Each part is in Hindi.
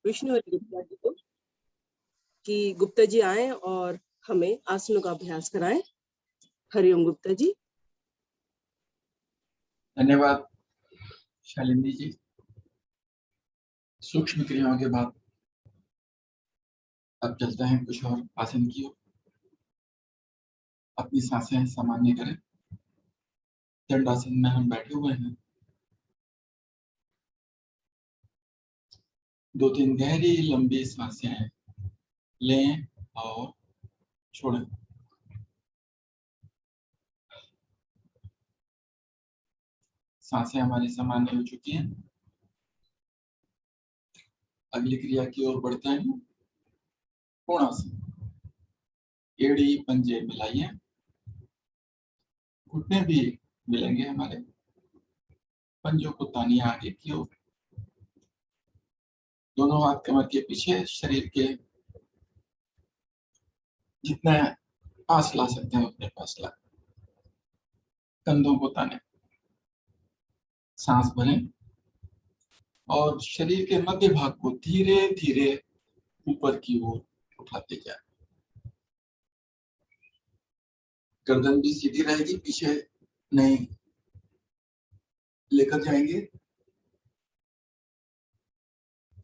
विष्णु हरि गुप्ता जी को कि गुप्ता जी आए और हमें आसनों का अभ्यास कराएं। हरिओम गुप्ता जी। धन्यवाद शालिनी जी। सूक्ष्म क्रियाओं के बाद अब चलते हैं कुछ और आसन की ओर। अपनी सांसें सामान्य करें। दंडासन में हम बैठे हुए हैं। 2-3 गहरी लंबी सांसें लें और छोड़ें। सांसें हमारी सामान्य हो चुकी हैं। अगली क्रिया की ओर बढ़ते हैं। कोणासन। एड़ी पंजे मिलाइए। घुटने भी मिलेंगे हमारे। पंजों को तानिए आगे की ओर। दोनों हाथ कमर के पीछे, शरीर के जितना पास ला सकते हैं उतने पास ला। कंधों को ताने। सांस भरें और शरीर के मध्य भाग को धीरे धीरे ऊपर की ओर उठाते जाएं। गर्दन भी सीधी रहेगी, पीछे नहीं लेकर जाएंगे।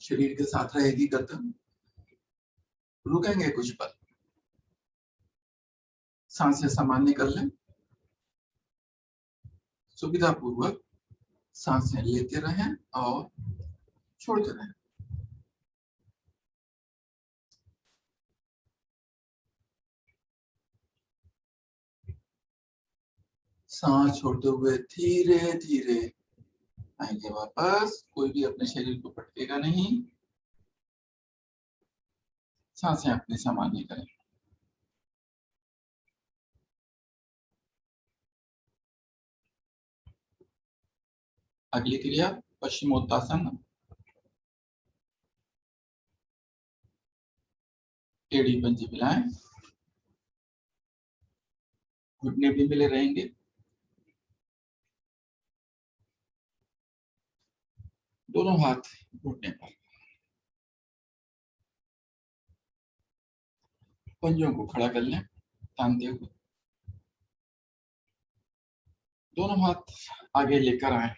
शरीर के साथ रहेगी गर्दन। रुकेंगे कुछ पल। सांसें सामान्य कर लें। सुविधा पूर्वक सांसें लेते रहें और छोड़ते रहें। सांस छोड़ते हुए धीरे धीरे आएंगे वापस। कोई भी अपने शरीर को पटकेगा नहीं। सांसें अपने सामान्य करें। अगली क्रिया पश्चिमोत्तासन। एड़ी पंजे मिलाएं। घुटने भी मिले रहेंगे। दोनों हाथ घुटने पर। पंजों को खड़ा कर लें तानते हुए। दोनों हाथ आगे लेकर आए।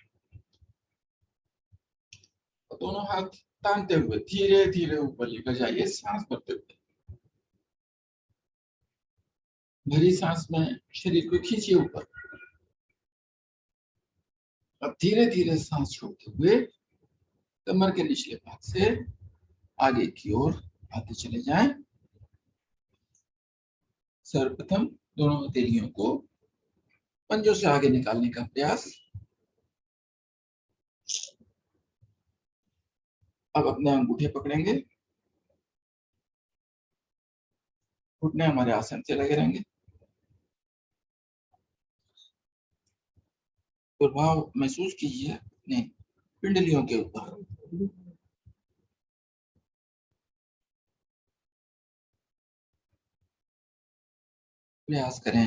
दोनों हाथ तानते हुए धीरे धीरे ऊपर लेकर जाइए, सांस भरते हुए। भरी सांस में शरीर को खींचिए ऊपर। अब धीरे धीरे सांस छोड़ते हुए कमर के निचले भाग से आगे की ओर आते चले जाएं। सर्वप्रथम दोनों हथेलियों को पंजों से आगे निकालने का प्रयास। अब अपने अंगूठे पकड़ेंगे। घुटने हमारे आसन से लगे रहेंगे। प्रभाव महसूस कीजिए अपने पिंडलियों के ऊपर। प्रयास करें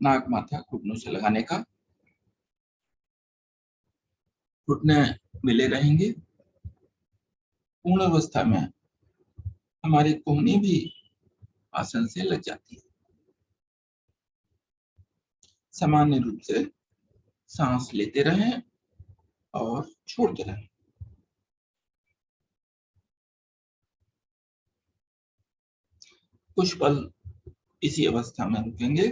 नाक माथा घुटनों से लगाने का। घुटने मिले रहेंगे। पूर्ण अवस्था में हमारी कोहनी भी आसन से लग जाती है। सामान्य रूप से सांस लेते रहें और छोड़ते रहें। कुछ पल इसी अवस्था में रुकेंगे।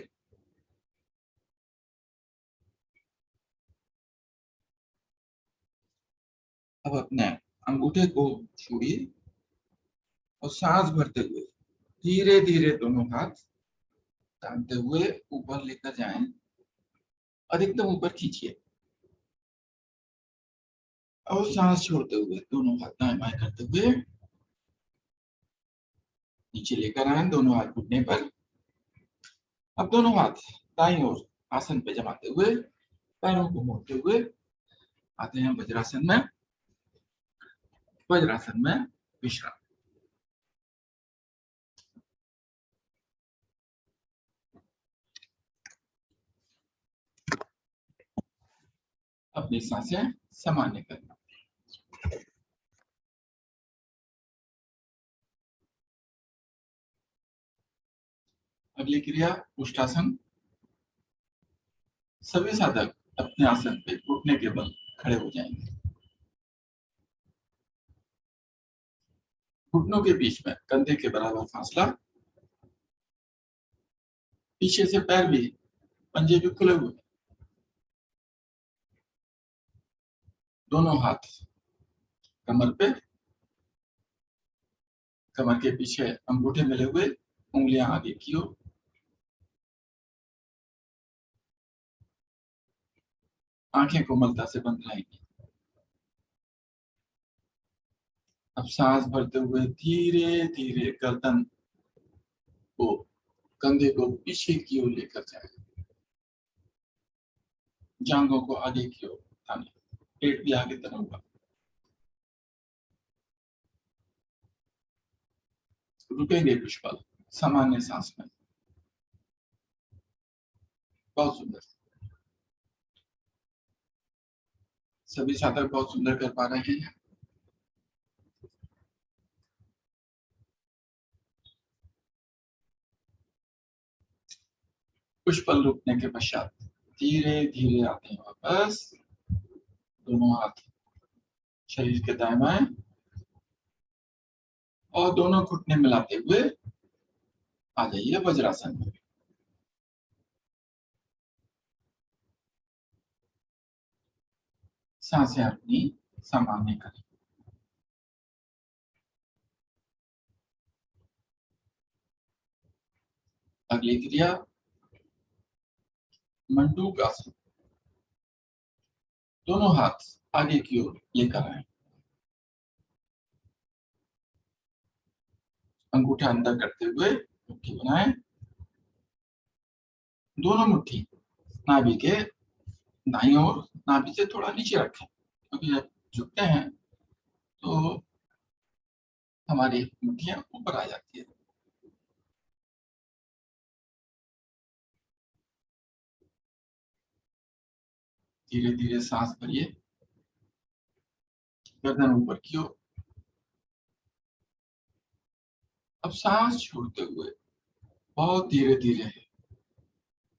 अब अपने अंगूठे को छोड़िए और सांस भरते हुए धीरे धीरे दोनों हाथ तानते हुए ऊपर लेकर जाएं। अधिकतम ऊपर खींचिए और सांस छोड़ते हुए दोनों हाथ दाएं बाएं करते हुए नीचे लेकर आए, दोनों हाथ घुटने पर। अब दोनों हाथ दाईं ओर आसन पे जमाते हुए पैरों को मोड़ते हुए आते हैं वज्रासन में। वज्रासन में विश्राम। अपनी सांसें सामान्य करना। अगली क्रिया उष्टासन। सभी साधक अपने आसन पे घुटने के बल खड़े हो जाएंगे। घुटनों के बीच में कंधे के बराबर फासला। पीछे से पैर भी, पंजे भी खुले हुए। दोनों हाथ कमर पे, कमर के पीछे अंगूठे मिले हुए, उंगलियां आगे की ओर। आंखें कोमलता से बंद रहेंगी। अब सांस भरते हुए धीरे धीरे गर्दन को, कंधे को पीछे की ओर लेकर जाए। जांघों को आगे की ओर ताने, पेट भी आगे तना हुआ। रुकेंगे कुछ पल सामान्य सांस में। बहुत सुंदर। सभी साधक बहुत सुंदर कर पा रहे हैं। कुछ पल रुकने के पश्चात धीरे धीरे आते हैं वापस। दोनों हाथ शरीर के दाएं बाएं और दोनों घुटने मिलाते हुए आ जाइए वज्रासन में। सांसें अपनी सामान्य करें। अगली क्रिया मंडूक आसन। दोनों हाथ आगे की ओर लेकर आए। अंगूठा अंदर करते हुए मुट्ठी बनाएं। दोनों मुट्ठी नाभि के दाईं ओर, नाभि से थोड़ा नीचे रखें, क्योंकि जब झुकते हैं तो हमारी मुट्ठियां ऊपर आ जाती है। धीरे धीरे सांस भरिए, गर्दन ऊपर की ओर। अब सांस छोड़ते हुए बहुत धीरे धीरे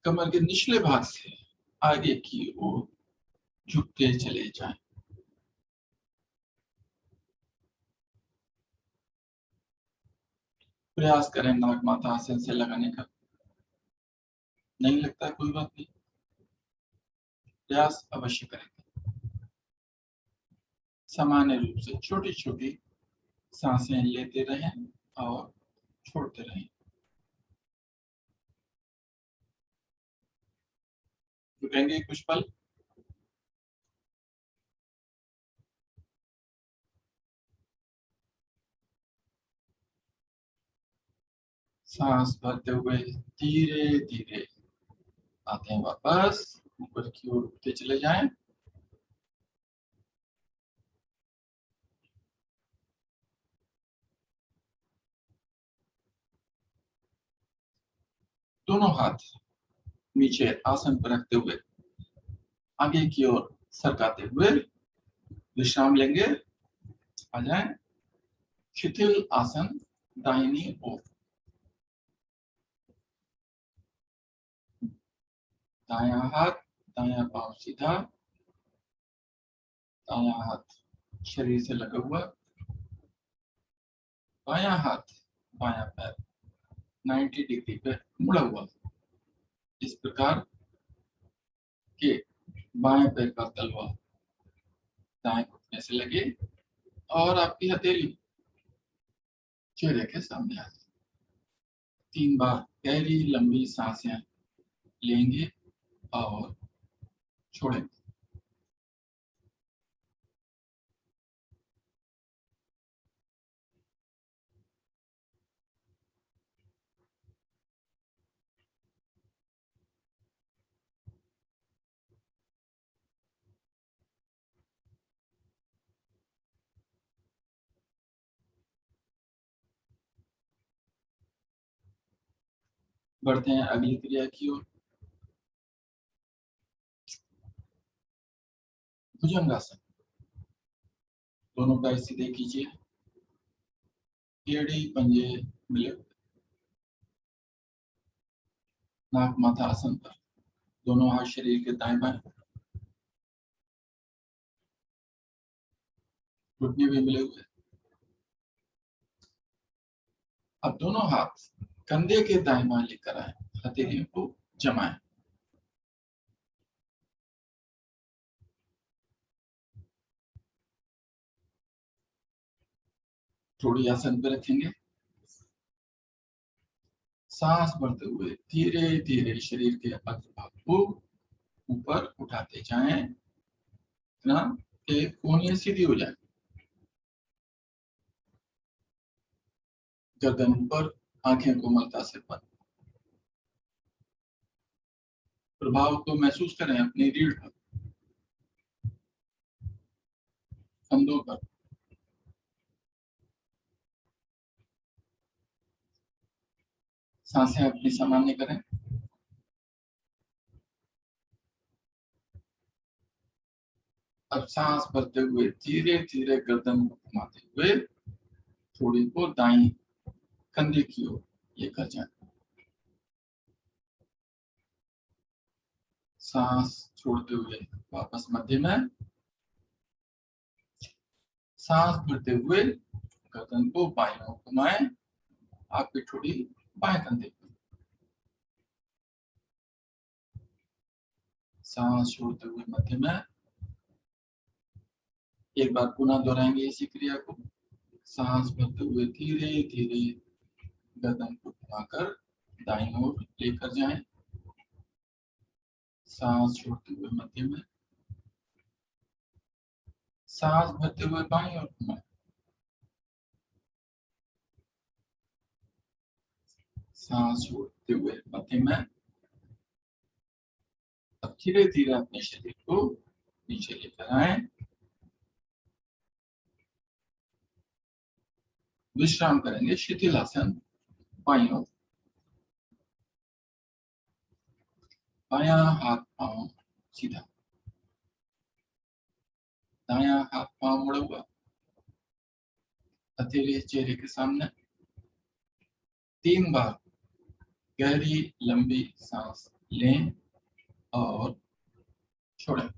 कमर के निचले भाग से आगे की ओर झुकते चले जाएं। प्रयास करें नाक माथा आसन से लगाने का। नहीं लगता कोई बात नहीं, प्रयास अवश्य करें। सामान्य रूप से छोटी छोटी सांसें लेते रहें और छोड़ते रहें। रुकेंगे कुछ पल। सांस भरते हुए धीरे धीरे आते हैं वापस, ऊपर की ओर उठते चले जाएं। दोनों हाथ नीचे आसन पर रखते हुए आगे की ओर सरकाते हुए विश्राम लेंगे। आ जाएं। शिथिल आसन, दाहिनी ओर। दायां हाथ दायां पांव सीधा, दायां हाथ शरीर से लगा हुआ, बायां हाथ बायां पैर 90 डिग्री पे मुड़ा हुआ। इस प्रकार के बाएं पैर का तलवा दाएं घुटने से लगे और आपकी हथेली चेहरे के सामने आ जाए। 3 बार गहरी लंबी सांसें लेंगे और छोड़ेंगे। बढ़ते हैं अगली क्रिया की ओर। भुजंगासन। दोनों पैर सीधे कीजिए, एड़ी पंजे मिले। नाक माथा आसन पर, दोनों हाथ शरीर के दाएं बाएं, घुटने भी मिले हुए। अब दोनों हाथ कंधे के दाएं बाएं लेकर आए, हथेलियों को जमाएं। थोड़ी आसन पे रखेंगे। सांस भरते हुए धीरे धीरे शरीर के अग्रभाग को ऊपर उठाते जाएं, ना कि कोहनी सीधी हो जाए। गर्दन ऊपर, आंखें कोमलता से बंद। प्रभाव को महसूस करें अपनी रीढ़ पर, कंधों पर। सांसें अपनी सामान्य करें। अब सांस भरते हुए धीरे धीरे गर्दन को घुमाते हुए थोड़ी को दाईं कंधे की ओर लेकर जाएं। सांस छोड़ते हुए वापस मध्य में। सांस भरते हुए गर्दन को बाईं ओर घुमाएं, आपकी ठोड़ी बाएं कंधे पर। सांस छोड़ते हुए मध्य में। एक बार पुनः दोहराएंगे इसी क्रिया को। सांस भरते हुए धीरे धीरे गर्दन को घुमाकर दाईं ओर लेकर जाएं। सांस छोड़ते हुए मध्य में। सांस भरते हुए बाईं ओर घुमाएं। सांस छोड़ते हुए मध्य में। अब धीरे धीरे अपने शरीर को नीचे लेकर आए। विश्राम करेंगे, शिथिलासन बाईं ओर। बायां हाथ पांव सीधा, दायां हाथ पांव मुड़ा हुआ, हथेली चेहरे के सामने। 3 बार गहरी लंबी सांस लें और छोड़ें।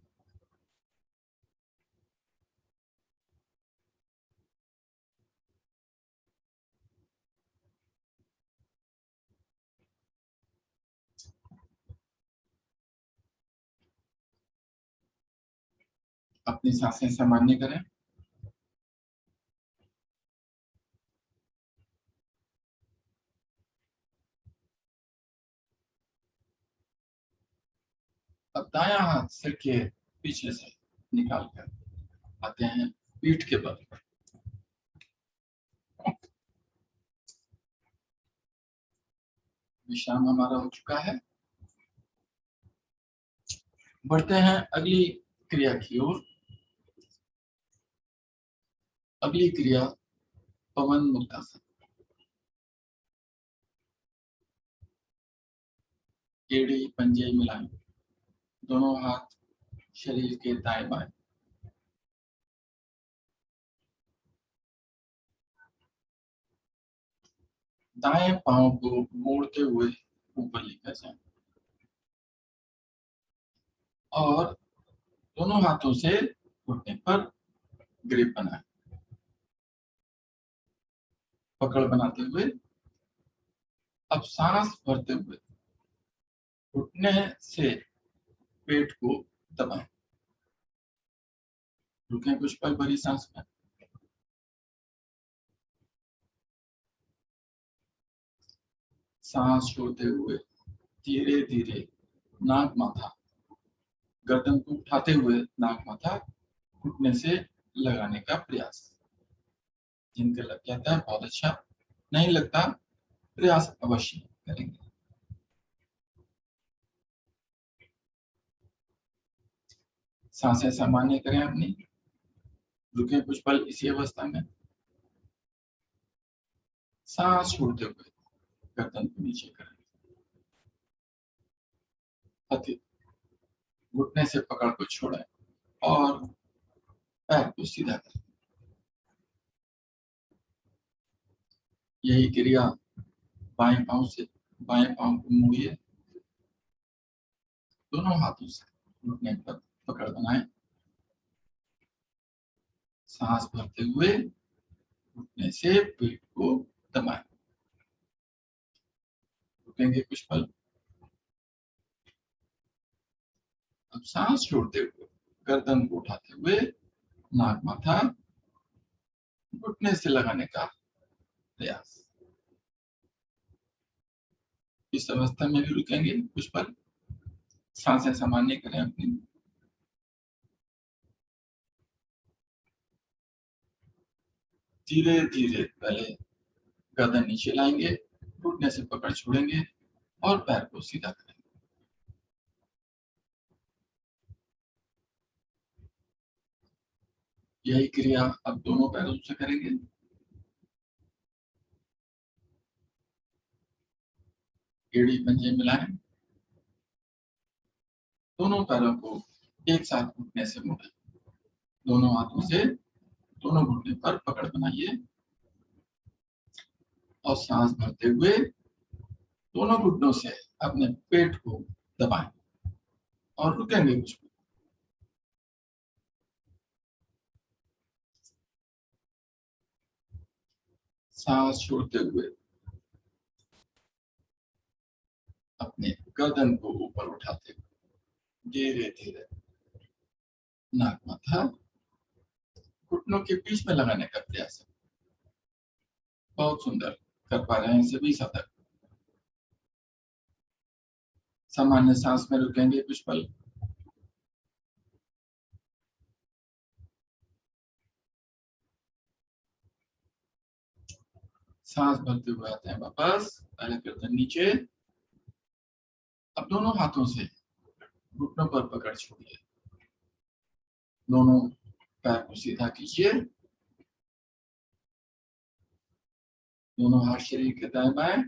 अपनी सांसें सामान्य करें। अब दायां हाथ सिर के पीछे से निकालकर आते हैं पीठ के बल पर। विश्राम हमारा हो चुका है। बढ़ते हैं अगली क्रिया की ओर। अगली क्रिया पवन मुक्तासन। एड़ी पंजे मिलाएं, दोनों हाथ शरीर के दाएं बाएं। दाएं पांव को मोड़ते हुए ऊपर लेकर जाएं और दोनों हाथों से घुटने पर ग्रिप बनाएं। पकड़ बनाते हुए अब सांस भरते हुए घुटने से पेट को दबाएं। रुकें कुछ पल भरी सांस में। सांस छोड़ते हुए धीरे धीरे नाक माथा, गर्दन को उठाते हुए नाक माथा घुटने से लगाने का प्रयास। जिनके लग जाता है बहुत अच्छा, नहीं लगता प्रयास अवश्य करेंगे। सांसें सामान्य करें अपनी। रुकें कुछ पल इसी अवस्था में। सांस छोड़ते हुए गर्दन को नीचे करें, घुटने से पकड़ को छोड़ें और पैर को सीधा करें। यही क्रिया बाएं पांव से, बाएं पांव को मोड़िए, दोनों हाथों से घुटने पर पकड़ बनाएं। सांस भरते हुए घुटने से पेट को दबाएं। रुकेंगे कुछ पल। अब सांस छोड़ते हुए गर्दन को उठाते हुए नाक माथा घुटने से लगाने का प्रयास। इस अवस्था में भी रुकेंगे कुछ पल। सांसें सामान्य करें अपनी। धीरे धीरे पहले गर्दन नीचे लाएंगे, घुटने से पकड़ छोड़ेंगे और पैर को सीधा करेंगे। यही क्रिया अब दोनों पैरों से करेंगे। एड़ी पंजे मिलाएं। दोनों पैरों को एक साथ घुटने से मोड़ें। दोनों हाथों से दोनों घुटने पर पकड़ बनाइए और सांस भरते हुए दोनों घुटनों से अपने पेट को दबाएं और रुकेंगे कुछ पल। सांस छोड़ते हुए अपने गर्दन को ऊपर उठाते हुए धीरे धीरे नाक माथा घुटनों के बीच में लगाने का प्रयास है। बहुत सुंदर कर पा रहे हैं सभी साधक। सामान्य सांस में रुकेंगे कुछ पल। सांस भरते हुए आते हैं वापस। पहले गर्दन नीचे। अब दोनों हाथों से घुटनों पर पकड़ छोड़िए। दोनों पैर को सीधा कीजिए। दोनों हाथ शरीर के दाएं बाएं।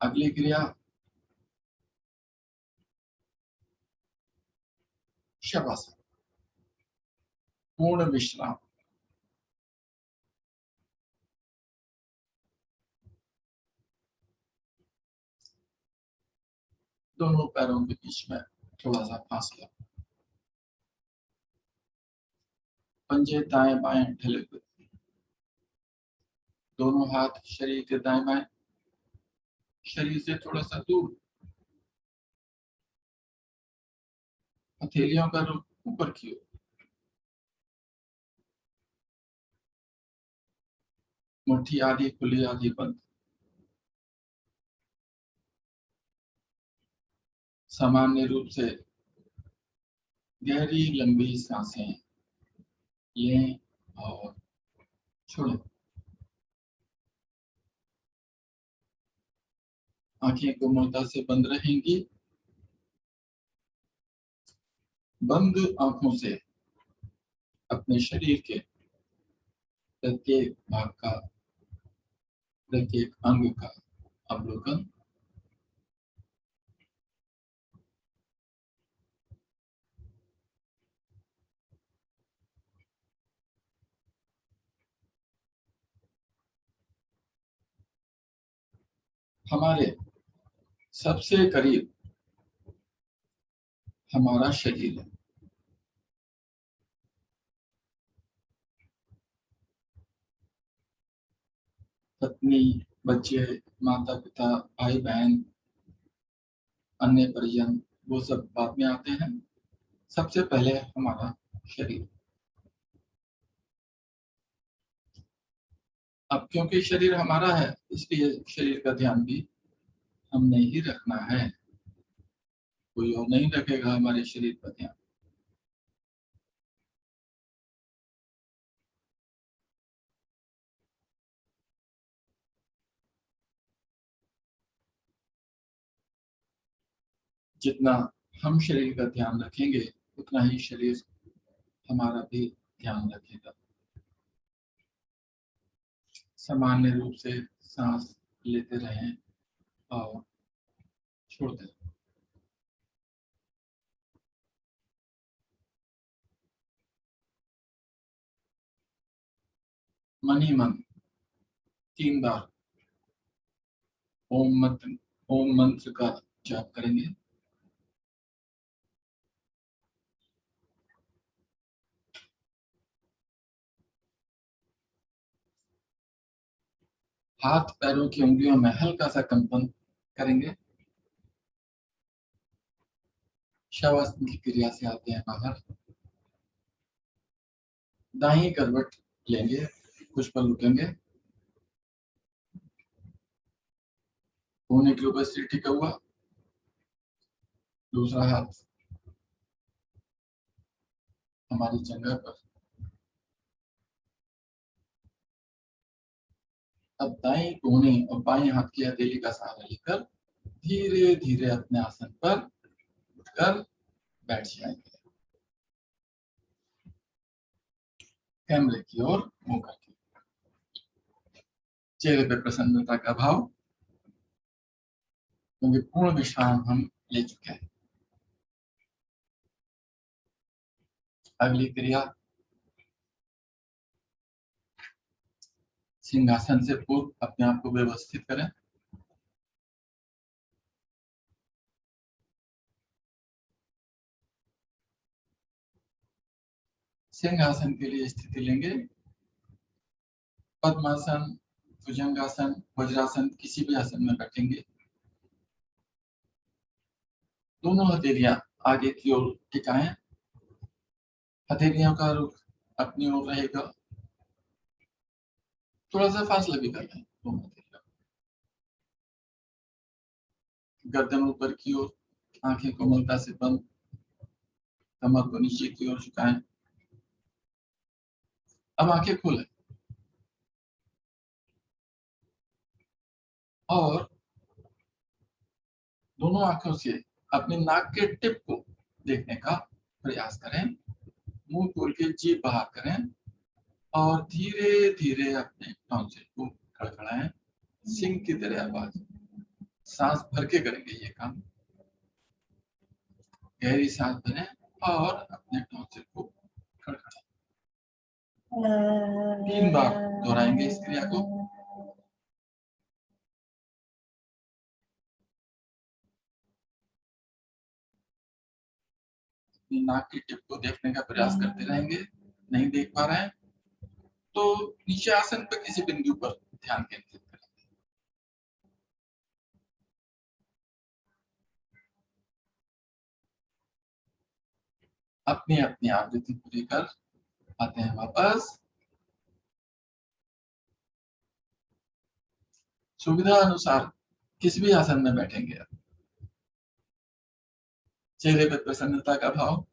अगली क्रिया शवासन, पूर्ण विश्राम। दोनों पैरों के बीच में थोड़ा सा फासला। पंजे दाएं बाएं ढले हुए। दोनों हाथ शरीर के दाएं बाएं, शरीर से थोड़ा सा दूर। हथेलियों का रुख ऊपर की ओर। मुट्ठी आधी खुली आधी बंद। सामान्य रूप से गहरी लंबी सांसें लें और छोड़ें। आंखें कोमलता से बंद रहेंगी। बंद आंखों से अपने शरीर के प्रत्येक भाग का, प्रत्येक अंग का अवलोकन। हमारे सबसे करीब हमारा शरीर है। पत्नी, बच्चे, माता पिता, भाई बहन, अन्य परिजन, वो सब बाद में आते हैं। सबसे पहले हमारा शरीर। अब क्योंकि शरीर हमारा है, इसलिए शरीर का ध्यान भी हमने ही रखना है। कोई और नहीं रखेगा हमारे शरीर का ध्यान। जितना हम शरीर का ध्यान रखेंगे उतना ही शरीर हमारा भी ध्यान रखेगा। सामान्य रूप से सांस लेते रहें और छोड़ते रहें। मन ही मन 3 बार ओम मंत्र का जाप करेंगे। हाथ पैरों की उंगलियों में हल्का सा कंपन करेंगे। शवासन की क्रिया से आते हैं बाहर। दाहिनी करवट लेंगे, कुछ पल रुकेंगे। कोहनी के ऊपर सिर टिका हुआ, दूसरा हाथ हमारी जंघा पर। अब दाएं कोहनी और बाएं हाथ की हथेली का सहारा लेकर धीरे धीरे अपने आसन पर उठकर बैठ जाएंगे। कैमरे की ओर मुंह करके, चेहरे पे प्रसन्नता का भाव, क्योंकि पूर्ण विश्राम हम ले चुके हैं। अगली क्रिया सिंहासन से पूर्व अपने आप को व्यवस्थित करें। सिंहासन के लिए स्थिति लेंगे। पद्मासन, भुजंगासन, वज्रासन, किसी भी आसन में बैठेंगे। दोनों हथेलियां आगे की ओर टिकाएं। हथेलियों का रुख अपनी ओर रहेगा। थोड़ा सा फासला भी कर लें दोनों हथेलियों। गर्दन ऊपर की ओर, आंखें कोमलता से बंद, कमर को नीचे की ओर झुकाएं। अब आंखें खोलें और दोनों आंखों से अपने नाक के टिप को देखने का प्रयास करें। मुंह खोल के जीभ बाहर करें और धीरे धीरे अपने टॉन्सिल को खड़खड़ाएं। सिंह की तरह आवाज, सांस भर के करेंगे ये काम। गहरी सांस भरें और अपने टॉन्सिल को खड़खड़ाएं। 3 बार दोहराएंगे इस क्रिया को। नाक की टिप को देखने का प्रयास करते रहेंगे। नहीं देख पा रहे हैं तो नीचे आसन पर किसी बिंदु पर ध्यान केंद्रित करें। अपनी अपनी आवृत्ति पूरी कर आते हैं वापस। सुविधा अनुसार किसी भी आसन में बैठेंगे। चेहरे पर प्रसन्नता का भाव,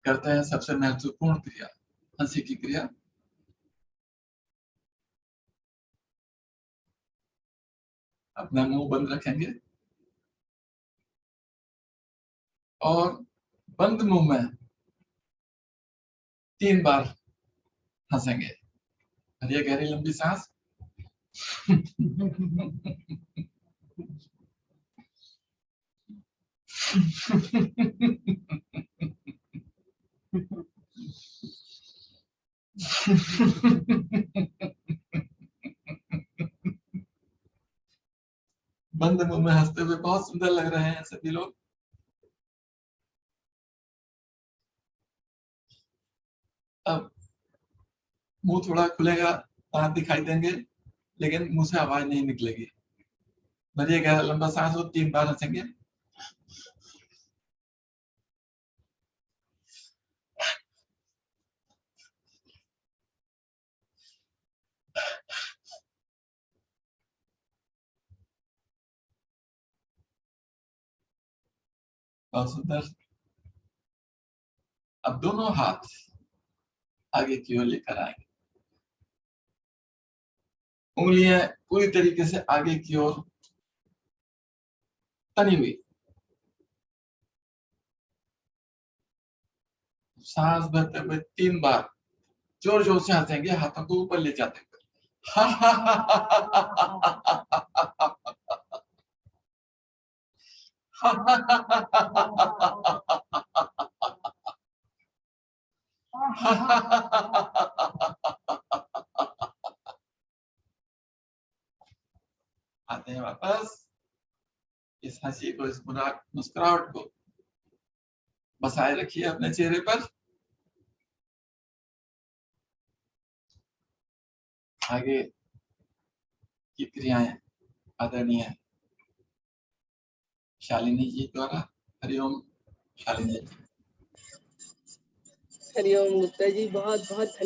करते हैं सबसे महत्वपूर्ण क्रिया, हंसी की क्रिया। अपना मुंह बंद रखेंगे और बंद मुंह में 3 बार हंसेंगे। भरिए गहरी लंबी सांस। बंद मुंह में हंसते हुए बहुत सुंदर लग रहे हैं सभी लोग। अब मुंह थोड़ा खुलेगा, दांत दिखाई देंगे, लेकिन मुंह से आवाज नहीं निकलेगी। भरिए गहरा लंबा सांस और 3 बार हंसेंगे। बहुत सुंदर। अब दोनों हाथ आगे की ओर लेकर आएंगे। उंगलियां पूरी तरीके से आगे की ओर तनी हुई। सांस भरते हुए 3 बार जोर जोर से हंसेंगे, हाथों को ऊपर ले जाते हुए। आते हैं वापस। इस हंसी को, इस मुस्कुराहट को बसाए रखिए अपने चेहरे पर। आगे की क्रियाएं आदरणीय शालिनी जी द्वारा। हरिओम शालिनी जी। हरिओम गुप्ता जी, बहुत बहुत